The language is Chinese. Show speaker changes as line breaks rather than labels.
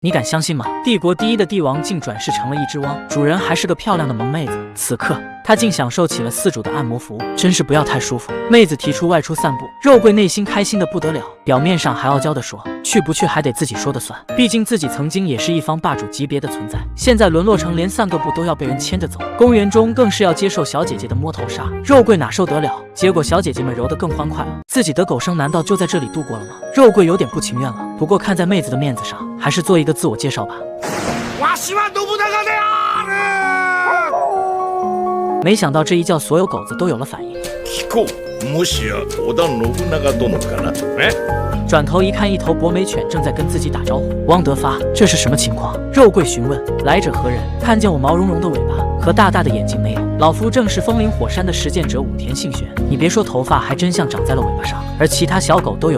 你敢相信吗？帝国第一的帝王竟转世成了一只汪，主人还是个漂亮的萌妹子。此刻他竟享受起了饲主的按摩服务，真是不要太舒服。妹子提出外出散步，肉桂内心开心的不得了，表面上还傲娇的说去不去还得自己说的算，毕竟自己曾经也是一方霸主级别的存在，现在沦落成连散个步都要被人牵着走，公园中更是要接受小姐姐的摸头杀，肉桂哪受得了？结果小姐姐们揉得更欢快了，自己的狗生难道就在这里度过了吗？肉桂有点不情愿了，不过看在妹子的面子上，还是做一个自我介绍吧。没想到这一叫，所有狗子都有了反应。转头一看，一头博美犬正在跟自己打招呼。汪德发，这是什么情况？肉桂询问，来者何人？看见我毛茸茸的尾巴和大大的眼睛没有？老夫正是风林火山的实践者武田信玄。你别说，头发还真像长在了尾巴上，而其他小狗都有